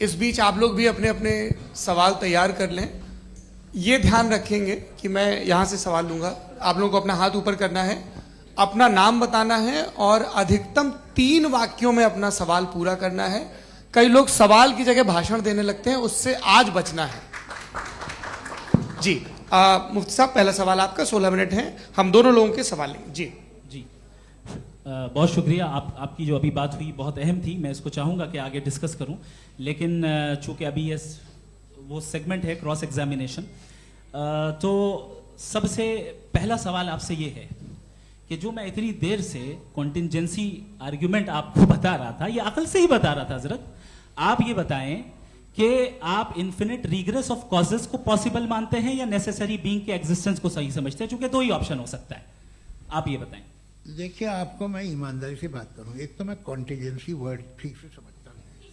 इस बीच आप लोग भी अपने अपने सवाल तैयार कर लें। ये ध्यान रखेंगे कि मैं यहाँ से सवाल लूंगा, आप लोगों को अपना हाथ ऊपर करना है, अपना नाम बताना है और अधिकतम 3 वाक्यों में अपना सवाल पूरा करना है। कई लोग सवाल की जगह भाषण देने लगते हैं, उससे आज बचना है। जी मुफ्ती साहब, पहला सवाल आपका, 16 मिनट हैं, हम दोनों लोगों के सवाल लेंगे। जी जी बहुत शुक्रिया। आपकी जो अभी बात हुई बहुत अहम थी, मैं इसको चाहूँगा कि आगे डिस्कस करूँ, लेकिन चूँकि अभी ये वो सेगमेंट है क्रॉस एग्जामिनेशन, तो सबसे पहला सवाल आपसे ये है कि जो मैं इतनी देर से कॉन्टिंजेंसी आर्ग्यूमेंट आपको बता रहा था, ये अकल से ही बता रहा था हजरत, आप ये बताएं कि आप इन्फिनिट रिग्रेस ऑफ कॉजेस को पॉसिबल मानते हैं या नेसेसरी बीइंग के एग्जिस्टेंस को सही समझते हैं, क्योंकि 2 ही ऑप्शन हो सकता है, आप ये बताएं। देखिए, आपको मैं ईमानदारी से बात करूं, एक तो मैं कॉन्टिजेंसी वर्ड ठीक से समझता नहीं,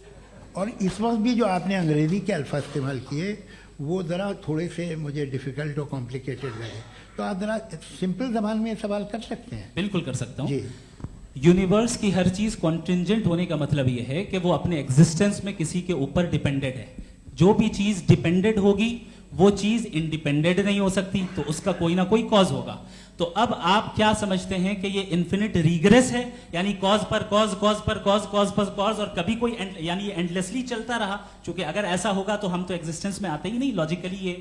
और इस वक्त भी जो आपने अंग्रेजी के अल्फाज इस्तेमाल किए वो ज़रा थोड़े से मुझे डिफ़िकल्ट और कॉम्प्लिकेटेड लगे, तो आप ज़रा सिंपल ज़बान में सवाल कर सकते हैं। बिल्कुल कर सकता हूँ जी। यूनिवर्स की हर चीज कॉन्टिंजेंट होने का मतलब यह है कि वो अपने एग्जिस्टेंस में किसी के ऊपर डिपेंडेंट है। जो भी चीज डिपेंडेंट होगी वो चीज इंडिपेंडेंट नहीं हो सकती, तो उसका कोई ना कोई कॉज होगा। तो अब आप क्या समझते हैं कि ये इन्फिनिट रिग्रेस है, यानी कॉज पर कॉज, कॉज पर कॉज, कॉज पर कॉज, और कभी कोई यानी ये एंडलेसली चलता रहा? क्योंकि अगर ऐसा होगा तो हम तो एग्जिस्टेंस में आते ही नहीं। लॉजिकली ये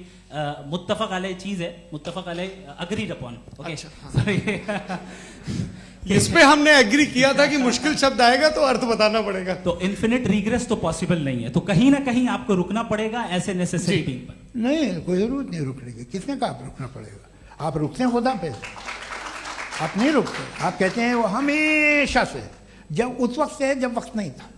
मुत्तफक अलैह चीज है, मुत्तफक अलैह, अग्रीड अपॉन। इस पे हमने एग्री किया था कि मुश्किल शब्द आएगा तो अर्थ बताना पड़ेगा। तो इन्फिनिट रिग्रेस तो पॉसिबल नहीं है, तो कहीं ना कहीं आपको रुकना पड़ेगा ऐसे नेसेसिटी पर। नहीं, कोई जरूरत नहीं रुकने की। किसने कहा आप रुकना पड़ेगा? आप रुकते हैं खुदा पे, आप नहीं रुकते। आप कहते हैं वो हमेशा से, जब उस वक्त से जब वक्त नहीं था।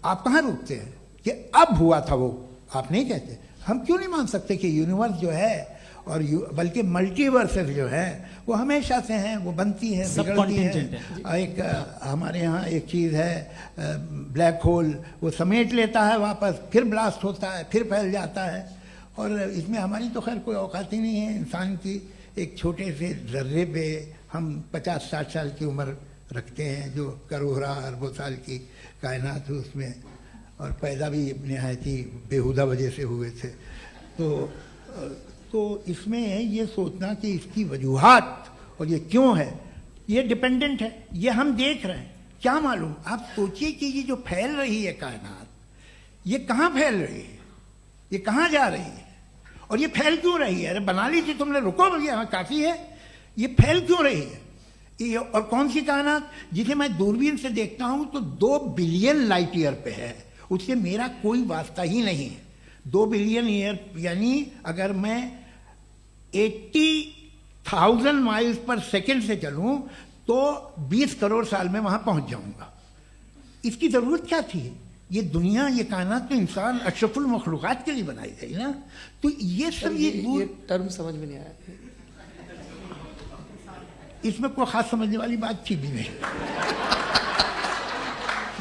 आप कहाँ रुकते हैं कि अब हुआ था वो? आप नहीं कहते। हम क्यों नहीं मान सकते कि यूनिवर्स जो है और बल्कि मल्टीवर्सेस जो है वो हमेशा से हैं, वो बनती है, बिगड़ती है। एक हमारे यहाँ एक चीज़ है, ब्लैक होल, वो समेट लेता है वापस, फिर ब्लास्ट होता है, फिर फैल जाता है। और इसमें हमारी तो खैर कोई औकात ही नहीं है। इंसान की एक छोटे से जर्रे पे हम 50-60 साल की उम्र रखते हैं, जो करोड़ों अरबों साल की कायनात है उसमें, और पैदा भी नहायत ही बेहुदा वजह से हुए थे। तो इसमें ये सोचना कि इसकी वजूहात और ये क्यों है, ये डिपेंडेंट है, ये हम देख रहे हैं, क्या मालूम। आप सोचिए कि ये जो फैल रही है कायनात, ये कहाँ फैल रही है, ये कहाँ जा रही है, और ये फैल क्यों रही है? अरे बना लीजिए तुमने, रुको भैया, हाँ काफ़ी है। ये फैल क्यों रही है? ये और कौन सी कायनात जिसे मैं दूरबीन से देखता हूँ तो 2 बिलियन लाइट ईयर पे है, उससे मेरा कोई वास्ता ही नहीं है। 2 बिलियन ईयर यानी अगर मैं 80,000 माइल्स पर सेकेंड से चलूं तो 20 करोड़ साल में वहां पहुंच जाऊंगा। इसकी जरूरत क्या थी? ये दुनिया, ये कायनात तो इंसान अशरफुल मखलूकात के लिए बनाई गई ना। तो ये सब ये टर्म समझ में नहीं आया, इसमें कोई खास समझने वाली बात थी भी नहीं।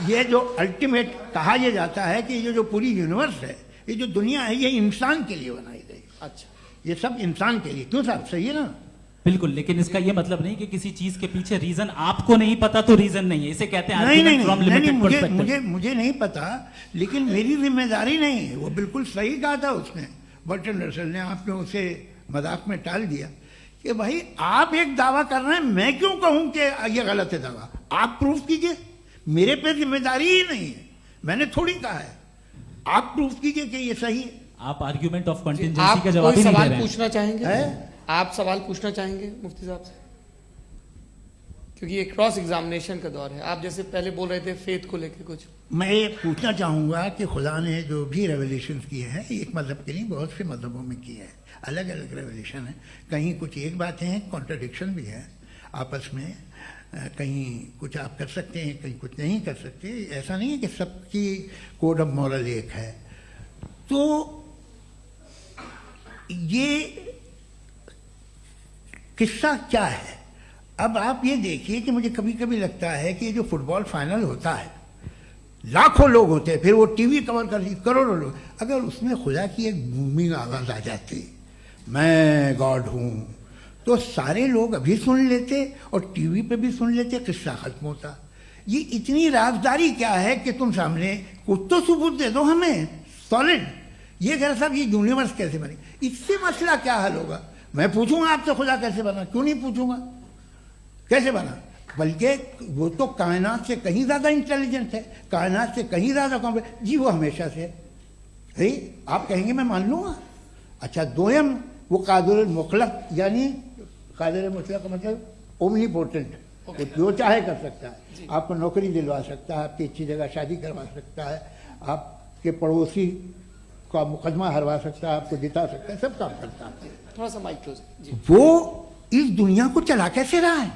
ये जो अल्टीमेट कहा यह जाता है कि ये जो पूरी यूनिवर्स है, ये जो दुनिया है, ये इंसान के लिए बनाई गई। अच्छा, ये सब इंसान के लिए। क्यों साहब, सही है ना? बिल्कुल, लेकिन इसका ये मतलब नहीं कि किसी चीज के पीछे रीजन आपको नहीं पता तो रीजन नहीं है। इसे कहते हैं नहीं, मुझे नहीं पता, लेकिन मेरी जिम्मेदारी नहीं है। वो बिल्कुल सही कहा था उसने, बर्टन रसल ने। आपने उसे मजाक में टाल दिया कि भाई आप एक दावा कर रहे हैं, मैं क्यों कहूं कि ये गलत है दावा? आप प्रूफ कीजिए, मेरे पे जिम्मेदारी ही नहीं है, मैंने थोड़ी कहा है। आप प्रूफ कीजिए कि ये सही है। आप आर्ग्यूमेंट ऑफ कॉन्टिंजेंसी का जवाब ही नहीं दे रहे हैं। पूछना चाहेंगे? आप सवाल पूछना चाहेंगे मुफ्ती साहब से? क्योंकि ये क्रॉस एग्जामिनेशन का दौर है। आप जैसे पहले बोल रहे थे फेथ को लेके कुछ, मैं ये पूछना चाहूँगा कि खुदा ने जो भी रेवल्यूशन किए हैं, एक मज़हब के नहीं, बहुत से मज़हबों में किए हैं, अलग अलग रेवल्यूशन है। कहीं कुछ एक बातें हैं, कॉन्ट्रडिक्शन भी है आपस में, कहीं कुछ आप कर सकते हैं, कहीं कुछ नहीं कर सकते। ऐसा नहीं है कि सबकी कोड ऑफ मॉरल एक है। तो ये किस्सा क्या है? अब आप ये देखिए कि मुझे कभी कभी लगता है कि ये जो फुटबॉल फाइनल होता है, लाखों लोग होते हैं, फिर वो टीवी कवर कर करोड़ों लोग, अगर उसमें खुदा की एक बूमिंग आवाज़ आ जाती, मैं गॉड हूँ, तो सारे लोग अभी सुन लेते और टीवी पे भी सुन लेते, किस्सा खत्म होता। ये इतनी राजदारी क्या है कि तुम सामने कुछ तो सबूत दे दो हमें सॉलिड। ये कह साहब ये यूनिवर्स कैसे बनी, इससे मसला क्या हल होगा? मैं पूछूंगा आपसे खुदा कैसे बना, क्यों नहीं पूछूंगा कैसे बना? बल्कि वो तो कायनात से कहीं ज़्यादा इंटेलिजेंट है, कायनात से कहीं ज़्यादा कॉम्प्लेक्स। जी वो हमेशा से है, अरे आप कहेंगे मैं मान लूँगा। अच्छा दोयम वो कादिर मुतलक, यानी कादिर मुतलक का मतलब ओमनीपोटेंट, वो जो चाहे कर सकता है। आपको नौकरी दिलवा सकता है, आपकी अच्छी जगह शादी करवा सकता है, आपके पड़ोसी का मुकदमा हरवा सकता है, आपको जिता सकता है, सब काम करता है। थोड़ा सा माइक क्लोज जी। वो इस दुनिया को चला कैसे रहा है,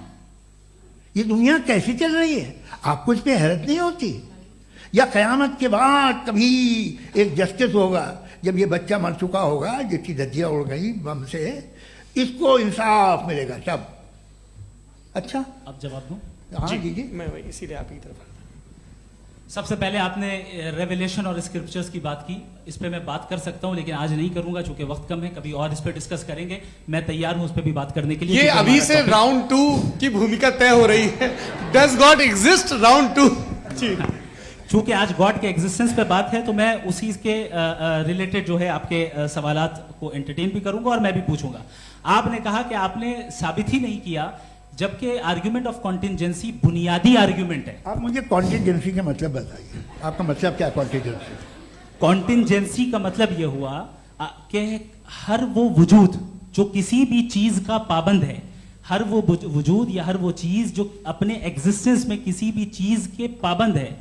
ये दुनिया कैसे चल रही है, आपको इस पर हैरत नहीं होती? या क़यामत के बाद कभी एक जस्टिस होगा, जब ये बच्चा मर चुका होगा जिसकी धज्जियाँ उड़ गई बम से, इसको इंसाफ मिलेगा तब। अच्छा अब जवाब दूं? हाँ जी जी। मैं वही इसीलिए आप ही की तरफ। सबसे पहले आपने रेवलेशन और स्क्रिप्चर्स की बात की, इस पे मैं बात कर सकता हूं लेकिन आज नहीं करूंगा चूंकि वक्त कम है, कभी और इस पे डिस्कस करेंगे। मैं तैयार हूं उस पे भी बात करने के लिए। ये क्योंकि अभी हमारा से topic- राउंड 2 की भूमिका तय हो रही है। डज गॉड एग्जिस्ट राउंड 2 जी। चूंकि आज गॉड के एग्जिस्टेंस पे बात है तो मैं उसी के रिलेटेड जो है आपके सवालात को एंटरटेन भी करूंगा और मैं भी पूछूंगा। आपने कहा कि आपने साबित ही नहीं किया, जबकि आर्ग्यूमेंट ऑफ कॉन्टिजेंसी बुनियादी आर्ग्यूमेंट है। आप मुझे कॉन्टिजेंसी का मतलब बताइए, आपका मतलब क्या कॉन्टिजेंसी? कॉन्टिजेंसी का मतलब यह हुआ कि हर वो वजूद जो किसी भी चीज का पाबंद है, हर वो वजूद या हर वो चीज जो अपने एग्जिस्टेंस में किसी भी चीज के पाबंद है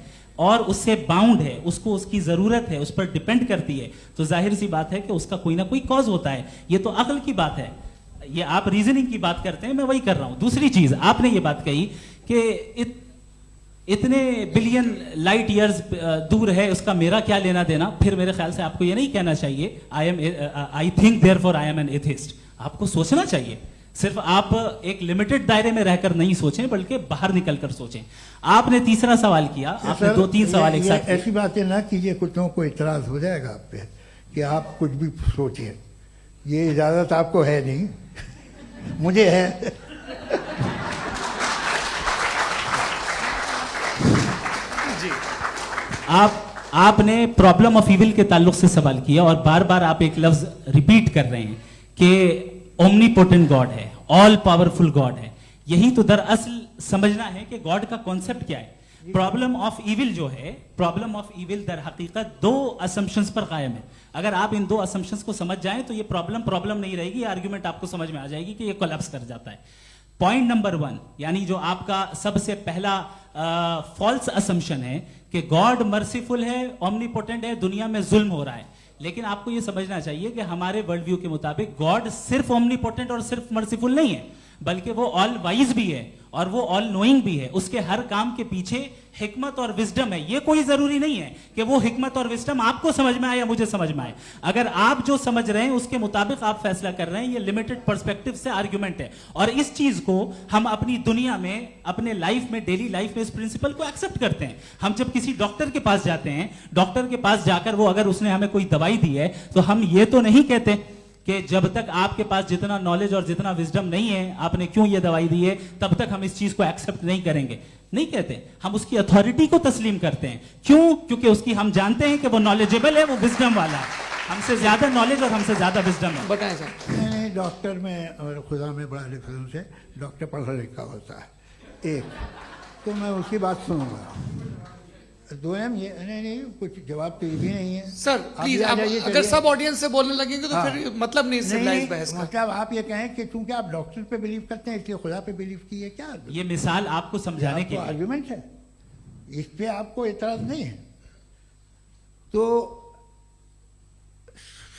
और उससे बाउंड है, उसको उसकी जरूरत है, उस पर डिपेंड करती है, तो जाहिर सी बात है कि उसका कोई ना कोई कॉज होता है। ये तो अक्ल की बात है, ये आप रीजनिंग की बात करते हैं, मैं वही कर रहा हूं। दूसरी चीज आपने ये बात कही कि इतने बिलियन लाइट ईयर्स दूर है, उसका मेरा क्या लेना देना। फिर मेरे ख्याल से आपको ये नहीं कहना चाहिए I think therefore I am an atheist. आपको सोचना चाहिए, सिर्फ आप एक लिमिटेड दायरे में रहकर नहीं सोचें बल्कि बाहर निकलकर सोचें। आपने तीसरा सवाल किया, आपने सर, 2-3 सवाल एक साथ किए। ऐसी बातें ना कीजिए, कुत्तों को इतराज हो जाएगा आप पे कि आप कुछ भी सोचिए, ये इजाजत आपको है नहीं, मुझे है। आपने प्रॉब्लम ऑफ इविल के ताल्लुक से सवाल किया और बार बार आप एक लफ्ज रिपीट कर रहे हैं कि ओमनीपोटेंट गॉड है, ऑल पावरफुल गॉड है। यही तो दरअसल समझना है कि गॉड का कॉन्सेप्ट क्या है। प्रॉब्लम ऑफ इविल जो है, प्रॉब्लम ऑफ इविल दर हकीकत 2 असम्पशंस पर कायम है। अगर आप इन 2 असम्पशंस को समझ जाएं तो ये प्रॉब्लम नहीं रहेगी, आर्ग्यूमेंट आपको समझ में आ जाएगी कि ये कोलैप्स कर जाता है। पॉइंट नंबर 1, यानी जो आपका सबसे पहला फॉल्स असम्पशन है कि गॉड मर्सीफुल है, ओमनीपोटेंट है, दुनिया में जुल्म हो रहा है। लेकिन आपको यह समझना चाहिए कि हमारे वर्ल्ड व्यू के मुताबिक गॉड सिर्फ ओमनीपोटेंट और सिर्फ मर्सीफुल नहीं है, बल्कि वो ऑल वाइज भी है और वो ऑल नोइंग भी है। उसके हर काम के पीछे हिकमत और विजडम है। ये कोई जरूरी नहीं है कि वो हिकमत और विजडम आपको समझ में आए या मुझे समझ में आए। अगर आप जो समझ रहे हैं उसके मुताबिक आप फैसला कर रहे हैं, ये लिमिटेड पर्सपेक्टिव से आर्ग्यूमेंट है। और इस चीज को हम अपनी दुनिया में, अपने लाइफ में, डेली लाइफ में इस प्रिंसिपल को एक्सेप्ट करते हैं। हम जब किसी डॉक्टर के पास जाते हैं, डॉक्टर के पास जाकर वो अगर उसने हमें कोई दवाई दी है तो हम ये तो नहीं कहते कि जब तक आपके पास जितना नॉलेज और जितना विजडम नहीं है, आपने क्यों ये दवाई दी है, तब तक हम इस चीज को एक्सेप्ट नहीं करेंगे। नहीं कहते, हम उसकी अथॉरिटी को तस्लीम करते हैं। क्यों? क्योंकि उसकी हम जानते हैं कि वो नॉलेजेबल है, वो विजडम वाला है, हमसे ज्यादा नॉलेज और हमसे ज्यादा विजडम है। बताएं सर। नहीं, डॉक्टर में और खुदा में बड़ा डिफरेंस है। डॉक्टर पढ़ा लिखा होता है एक, तो मैं उसकी बात सुनूंगा। दोयम ये नहीं, कुछ जवाब तो ये भी नहीं है सर प्लीज, आप अगर सब ऑडियंस से बोलने लगेंगे तो फिर मतलब नहीं सिविलाइज्ड बहस का। मतलब आप ये कहें कि चूंकि आप डॉक्टर पे बिलीव करते हैं इसलिए खुदा पे बिलीव किए, क्या ये मिसाल आपको समझाने के लिए आर्गुमेंट है, इस पे आपको एतराज नहीं है। तो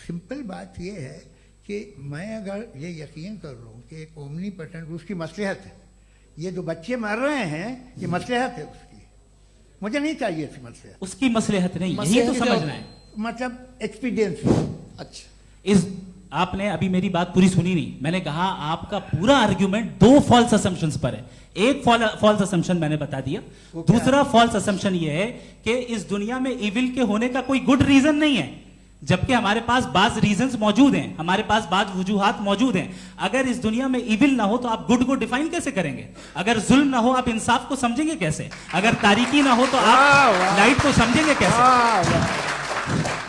सिंपल बात ये है कि मैं अगर ये यकीन कर लूँ कि एक ओमनीपोटेंट, उसकी मसलहत है, ये जो बच्चे मर रहे हैं ये मसलहत है उसकी, मुझे नहीं चाहिए इसकी मसलहत। उसकी मसलहत नहीं, यही तो समझना है, मतलब एक्सपीरियंस। अच्छा, इस आपने अभी मेरी बात पूरी सुनी नहीं। मैंने कहा आपका पूरा आर्ग्यूमेंट 2 फॉल्स असम्पशंस पर है। एक फॉल्स असम्पशन मैंने बता दिया, दूसरा फॉल्स असम्पशन ये है कि इस दुनिया में इविल के होने का कोई गुड रीजन नहीं है। जबकि हमारे पास बाज रीजंस मौजूद हैं, हमारे पास बाज वजूहात मौजूद हैं। अगर इस दुनिया में इविल ना हो तो आप गुड को डिफाइन कैसे करेंगे? अगर जुल्म ना हो आप इंसाफ को समझेंगे कैसे? अगर तारीकी ना हो तो आप लाइट को समझेंगे कैसे?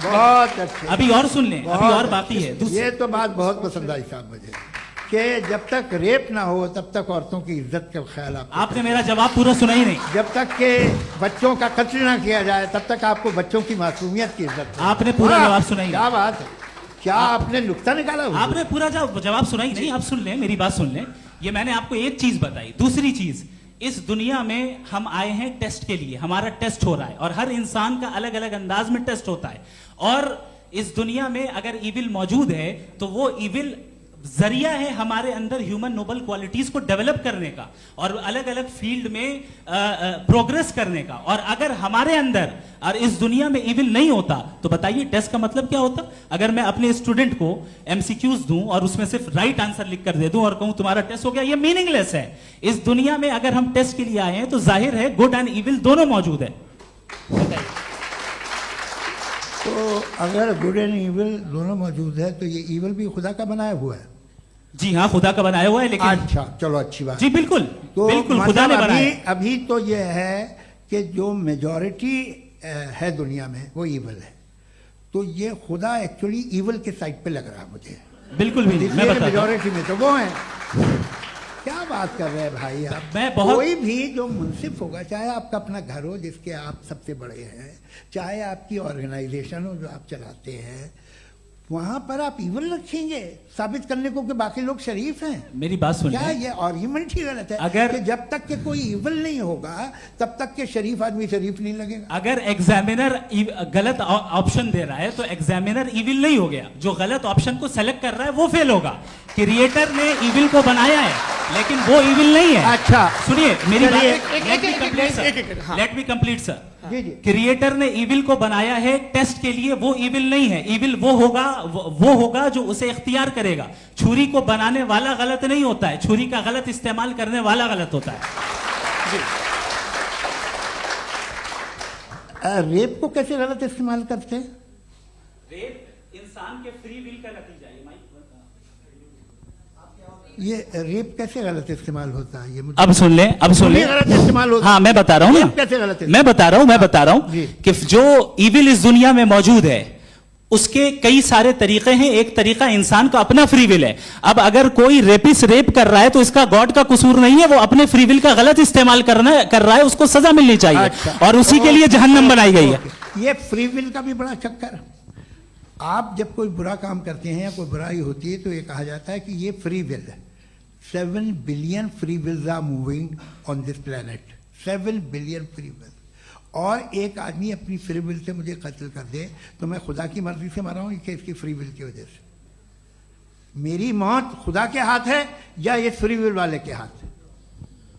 बहुत अच्छे। अभी और सुन लें, अभी और बाकी है। ये तो बात बहुत पसंद आई साहब मुझे, कि जब तक रेप ना हो तब तक औरतों की इज्जत का ख्याल आपने मेरा जवाब पूरा सुना ही नहीं। जब तक के बच्चों का कत्ल ना किया जाए तब तक आपको बच्चों की मासूमियत की इज्जत है। आपने पूरा जवाब सुना ही नहीं। क्या बात है, क्या आपने नुक्ता निकाला? आपने पूरा जवाब सुना ही नहीं। आप सुन लें, मेरी बात सुन लें। ये मैंने आपको एक चीज बताई। दूसरी चीज, इस दुनिया में हम आए हैं टेस्ट के लिए, हमारा टेस्ट हो रहा है और हर इंसान का अलग अलग अंदाज में टेस्ट होता है। और इस दुनिया में अगर इविल मौजूद है तो वो इविल जरिया है हमारे अंदर ह्यूमन नोबल क्वालिटीज को डेवलप करने का और अलग अलग फील्ड में प्रोग्रेस करने का। और अगर हमारे अंदर और इस दुनिया में इविल नहीं होता तो बताइए टेस्ट का मतलब क्या होता? अगर मैं अपने स्टूडेंट को एमसीक्यूज दूं और उसमें सिर्फ राइट आंसर लिख कर दे दूं और कहूं तुम्हारा टेस्ट हो गया, ये मीनिंगलेस है। इस दुनिया में अगर हम टेस्ट के लिए आए हैं तो जाहिर है गुड एंड इविल दोनों मौजूद है। बताइए। तो अगर गुड एंड इविल दोनों मौजूद है तो ये इविल भी खुदा का बनाया हुआ है? जी हाँ, खुदा का बनाया हुआ है। लेकिन अच्छा, चलो अच्छी बात। जी बिल्कुल, तो बिल्कुल खुदा ने बनाया। अभी तो ये है कि जो मेजॉरिटी है दुनिया में वो इविल है, तो ये खुदा एक्चुअली इविल के साइड पे लग रहा है मुझे। बिल्कुल भी नहीं, मैं बताता हूं। मेजॉरिटी में तो वो है। क्या बात कर रहे हैं भाई आप? कोई भी जो मुंसिफ होगा, चाहे आपका अपना घर हो जिसके आप सबसे बड़े हैं, चाहे आपकी ऑर्गेनाइजेशन हो जो आप चलाते हैं, वहां पर आप इविल रखेंगे साबित करने को कि बाकी लोग शरीफ हैं? मेरी बात सुनिए। क्या ये आर्ग्यूमेंट ही गलत है? अगर कि जब तक के कोई इविल नहीं होगा तब तक के शरीफ आदमी शरीफ नहीं लगेगा। अगर एग्जामिनर गलत ऑप्शन दे रहा है तो एग्जामिनर इविल नहीं हो गया। जो गलत ऑप्शन को सेलेक्ट कर रहा है वो फेल होगा। क्रिएटर ने इविल को बनाया है लेकिन वो इविल नहीं है। अच्छा सुनिए मेरी बात, हाँ। Let me complete sir. जी जी। क्रिएटर ने इविल को बनाया है टेस्ट के लिए, वो इविल नहीं है। इविल वो होगा जो उसे इख्तियार करेगा। छुरी को बनाने वाला गलत नहीं होता है, छुरी का गलत इस्तेमाल करने वाला गलत होता है। रेप को कैसे गलत इस्तेमाल करते हैं? रेप इंसान के फ्री विल का नतीजा है। ये रेप कैसे गलत इस्तेमाल होता है? ये मुझे अब सुन लें, अब सुन लें। गलत इस्तेमाल होता है। हाँ मैं बता रहा हूँ ना, कैसे गलत मैं बता रहा हूँ कि जो इविल इस दुनिया में मौजूद है उसके कई सारे तरीके हैं। एक तरीका इंसान का अपना फ्री विल है। अब अगर कोई रेपिस्ट रेप कर रहा है तो इसका गॉड का कसूर नहीं है, वो अपने फ्री विल का गलत इस्तेमाल कर रहा है, उसको सजा मिलनी चाहिए। अच्छा। और उसी के लिए जहन्नम बनाई गई है। ये फ्री विल का भी बड़ा चक्कर। आप जब कोई बुरा काम करते हैं या कोई बुराई होती है तो ये कहा जाता है कि ये फ्री विल है। 7 billion free wills are moving on this planet. 7 billion free will. और एक आदमी अपनी फ्री विल से मुझे कत्ल कर दे तो मैं खुदा की मर्जी से मरा हूं कि इसकी फ्री विल की वजह से? मेरी मौत खुदा के हाथ है या ये फ्री विल वाले के हाथ है?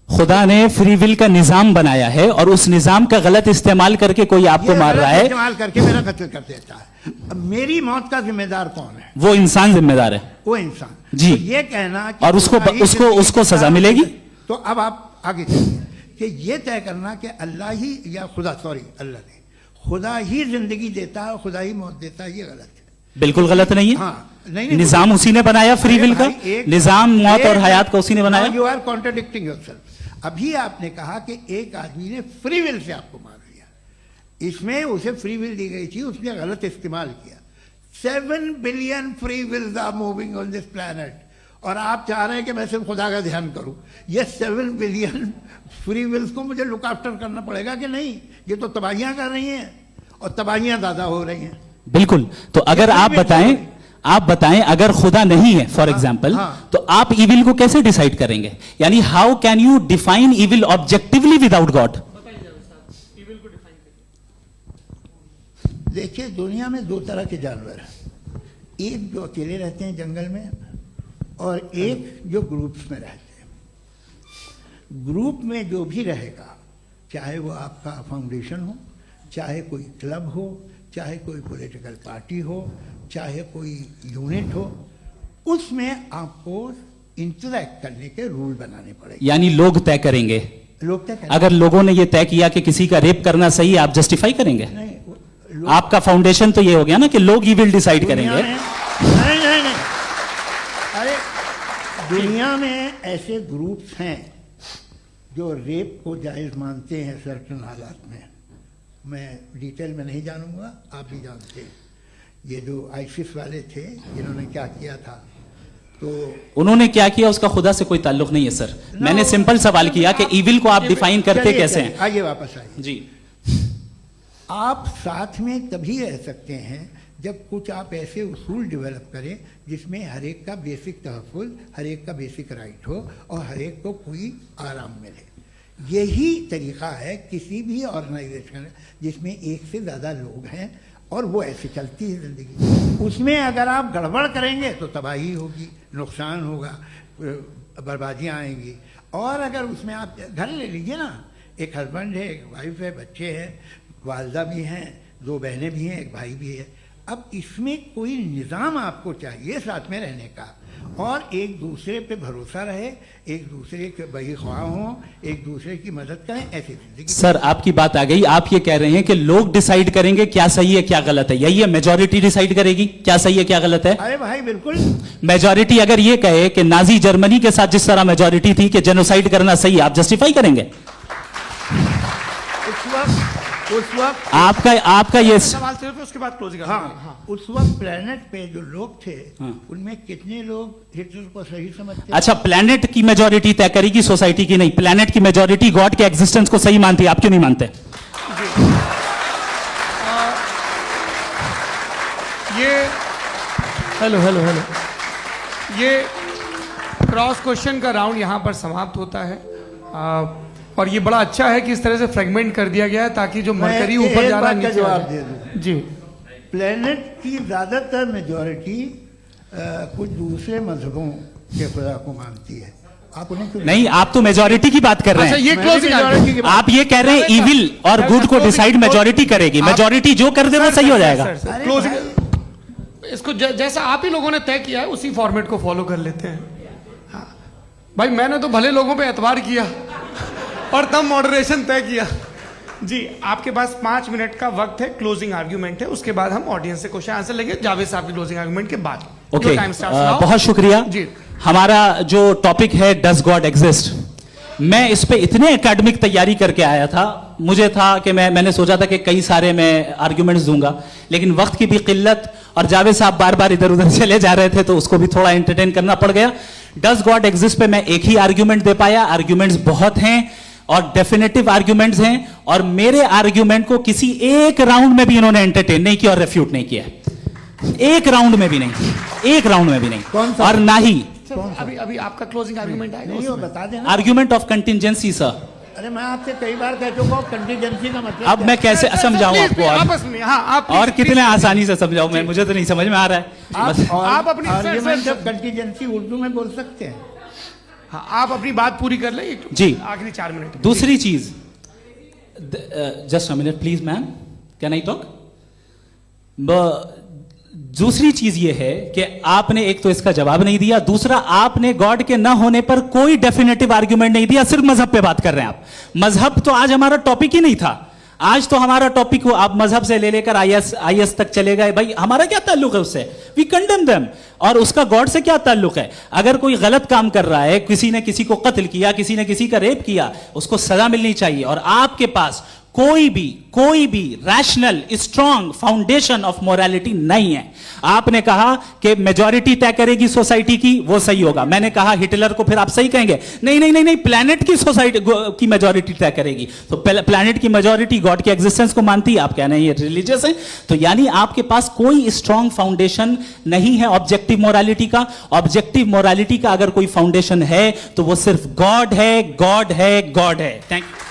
खुदा ने फ्री विल का निजाम बनाया है और उस निजाम का गलत इस्तेमाल करके कोई आपको मार रहा है, इस्तेमाल करके मेरा कत्ल कर देता है। अब मेरी मौत का जिम्मेदार कौन है? वो इंसान जिम्मेदार है। वो इंसान जी। तो ये कहना कि और उसको सजा मिलेगी। तो अब आप आगे चलिए कि ये तय करना कि अल्लाह ही या खुदा, सॉरी अल्लाह ने, खुदा ही जिंदगी देता है, खुदा ही मौत देता है, ये गलत है। बिल्कुल गलत नहीं है। हाँ, नहीं, निजाम उसी ने बनाया फ्री विल का, निजाम मौत और हयात का उसी ने बनाया। You are contradicting yourself. अभी आपने कहा कि एक आदमी ने फ्री विल से आपको मार दिया, इसमें उसे फ्री विल दी गई थी, उसने गलत इस्तेमाल किया। 7 billion free wills are moving on this planet और आप चाह रहे हैं कि मैं सिर्फ खुदा का ध्यान करूं। ये 7 बिलियन फ्री विल्स को मुझे लुक आफ्टर करना पड़ेगा कि नहीं? ये तो तबाहियां कर रही हैं और तबाहियां ज्यादा हो रही हैं। बिल्कुल। तो अगर आप बताएं अगर खुदा नहीं है फॉर एग्जाम्पल, हाँ। तो आप इविल को कैसे डिसाइड करेंगे? यानी how can you define evil objectively without God? देखिए दुनिया में 2 तरह के जानवर हैं, एक जो अकेले रहते हैं जंगल में और एक जो ग्रुप्स में रहते हैं। ग्रुप में जो भी रहेगा, चाहे वो आपका फाउंडेशन हो, चाहे कोई क्लब हो, चाहे कोई पॉलिटिकल पार्टी हो, चाहे कोई यूनिट हो, उसमें आपको इंटरैक्ट करने के रूल बनाने पड़ेंगे। यानी लोग तय करेंगे। लोग तय करेंगे। अगर लोगों ने यह तय किया कि किसी का रेप करना सही है, आप जस्टिफाई करेंगे? नहीं, आपका फाउंडेशन तो ये हो गया ना कि लोग ही विल डिसाइड दुनिया करेंगे। में नहीं, अरे दुनिया में ऐसे ग्रुप्स हैं जो रेप को जायज़ मानते हैं सर्टन हालात में। मैं डिटेल में नहीं जानूंगा, आप भी जानते हैं। ये जो आईसिस वाले थे इन्होंने क्या किया था, तो उन्होंने क्या किया उसका खुदा से कोई ताल्लुक नहीं है सर। मैंने सिंपल सवाल किया कि ईविल को आप डिफाइन करते चलिए, कैसे चलिए, हैं? आइए वापस आइए। जी, आप साथ में तभी रह सकते हैं जब कुछ आप ऐसे उसूल डेवलप करें जिसमें हर एक का बेसिक तहफ़्फ़ुज़, हर एक का बेसिक राइट हो और हर एक को कोई आराम मिले। यही तरीक़ा है किसी भी ऑर्गेनाइजेशन जिसमें एक से ज़्यादा लोग हैं और वो ऐसे चलती है ज़िंदगी। उसमें अगर आप गड़बड़ करेंगे तो तबाही होगी, नुकसान होगा, बर्बादियाँ आएंगी। और अगर उसमें आप घर ले लीजिए ना, एक हस्बैंड है, एक वाइफ है, बच्चे हैं, वालदा भी हैं, 2 बहनें भी हैं, एक भाई भी है। अब इसमें कोई निज़ाम आपको चाहिए साथ में रहने का, और एक दूसरे पे भरोसा रहे, एक दूसरे के बहीख्वाह हों, एक दूसरे की मदद करें, ऐसी जिंदगी। सर आपकी बात आ गई। आप ये कह रहे हैं कि लोग डिसाइड करेंगे क्या सही है क्या गलत है, यही है? मेजॉरिटी डिसाइड करेगी क्या सही है क्या गलत है? अरे भाई बिल्कुल। मेजॉरिटी अगर ये कहे कि नाजी जर्मनी के साथ जिस तरह मेजॉरिटी थी कि जेनोसाइड करना सही है, आप जस्टिफाई करेंगे? उस वक्त आपका ये सवाल सिर्फ उसके बाद क्लोजिंग। हाँ, उस वक्त प्लेनेट पे जो लोग थे हाँ। उनमें कितने लोग हिटलर को सही समझते? अच्छा, प्लेनेट की मेजॉरिटी तय करेगी, सोसाइटी की नहीं। प्लेनेट की मेजॉरिटी गॉड के एग्जिस्टेंस को सही मानती है, आप क्यों नहीं मानते? ये हेलो ये क्रॉस क्वेश्चन का राउंड यहाँ पर समाप्त होता है। और ये बड़ा अच्छा है कि इस तरह से फ्रेगमेंट कर दिया गया है ताकि जो मरकरी ऊपर जा रहा है नीचे जवाब आ दे जाए। दूं। जी, प्लेनेट की ज़्यादातर मेजॉरिटी कुछ दूसरे मजहबों के खुदा को मानती है। आप उन्हें क्यों नहीं, आप तो मेजॉरिटी की बात कर रहे अच्छा, हैं। ये मैंने क्लोजिंग majority की बात- आप ये कह रहे हैं इविल और गुड को डिसाइड मेजॉरिटी करेगी। मेजॉरिटी जो कर दे वो सही हो जाएगा। अरे क्लोजिंग इसको जैसा आप ही लोगों ने तय किया है उसी फॉर्मेट को फॉलो कर लेते हैं। हाँ। भाई मैंने तो भले लोगों पे एतबार किया और तब मॉडरेशन तय किया। जी, आपके पास 5 मिनट का वक्त है, क्लोजिंग आर्ग्यूमेंट है, उसके बाद हम ऑडियंस से क्वेश्चन आंसर लेंगे जावेद साहब की क्लोजिंग आर्ग्यूमेंट के बाद। Okay, time start. बहुत शुक्रिया जी। हमारा जो टॉपिक है डज गॉड एग्जिस्ट, मैं इस पे इतने एकेडमिक तैयारी करके आया था। मुझे था कि मैंने सोचा था कि कई सारे मैं आर्ग्यूमेंट्स दूंगा, लेकिन वक्त की भी किल्लत और जावेद साहब बार बार इधर उधर चले जा रहे थे तो उसको भी थोड़ा एंटरटेन करना पड़ गया। डज गॉड एग्जिस्ट पे मैं एक ही आर्ग्यूमेंट दे पाया। आर्ग्यूमेंट्स बहुत हैं और डेफिनेटिव आर्ग्यूमेंट्स हैं, और मेरे आर्ग्यूमेंट को किसी एक राउंड में भी इन्होंने एंटरटेन नहीं किया और रेफ्यूट नहीं किया। एक राउंड में भी नहीं, एक राउंड में भी नहीं। कौन सा? और ना ही अभी आपका क्लोजिंग आर्ग्यूमेंट आएगा नहीं, वो उसमें। बता देना। Argument of contingency sir. अरे मैं आपसे कई बार कह चुका हूँ कंटीजेंसी का मतलब अब मैं कैसे समझाऊं प्लीज, आपको? और आपस में हाँ, आप और प्लीज, कितने प्लीज, आसानी से समझाऊं मैं? मुझे तो नहीं समझ में आ रहा है। बस आप अपनी- आर्ग्यूमेंट ऑफ कंटीजेंसी उर्दू में बोल सकते हैं। हाँ, आप अपनी बात पूरी कर लें जी। आखिरी 4 मिनट। दूसरी चीज, just a minute please ma'am, can I talk? दूसरी चीज ये है कि आपने एक तो इसका जवाब नहीं दिया, दूसरा आपने गॉड के ना होने पर कोई डेफिनेटिव आर्ग्यूमेंट नहीं दिया। सिर्फ मजहब पे बात कर रहे हैं आप। मजहब तो आज हमारा टॉपिक ही नहीं था। आज तो हमारा टॉपिक हो, आप मजहब से ले लेकर आईएस तक चले गए। भाई हमारा क्या ताल्लुक है उससे? We condemn them. और उसका गॉड से क्या ताल्लुक है? अगर कोई गलत काम कर रहा है, किसी ने किसी को कत्ल किया, किसी ने किसी का रेप किया, उसको सजा मिलनी चाहिए। और आपके पास कोई भी rational strong foundation of morality नहीं है। आपने कहा कि मेजॉरिटी तय करेगी सोसाइटी की, वो सही होगा। मैंने कहा हिटलर को फिर आप सही कहेंगे? नहीं, प्लैनेट की सोसाइटी की मेजॉरिटी तय करेगी। तो प्लैनेट की मेजॉरिटी गॉड के एग्जिस्टेंस को मानती है, आप कह रहे हैं ये रिलीजियस है। तो यानी आपके पास कोई स्ट्रॉन्ग फाउंडेशन नहीं है ऑब्जेक्टिव मोरालिटी का। ऑब्जेक्टिव मोरालिटी का अगर कोई फाउंडेशन है तो वो सिर्फ गॉड है, गॉड है, गॉड है। Thank you.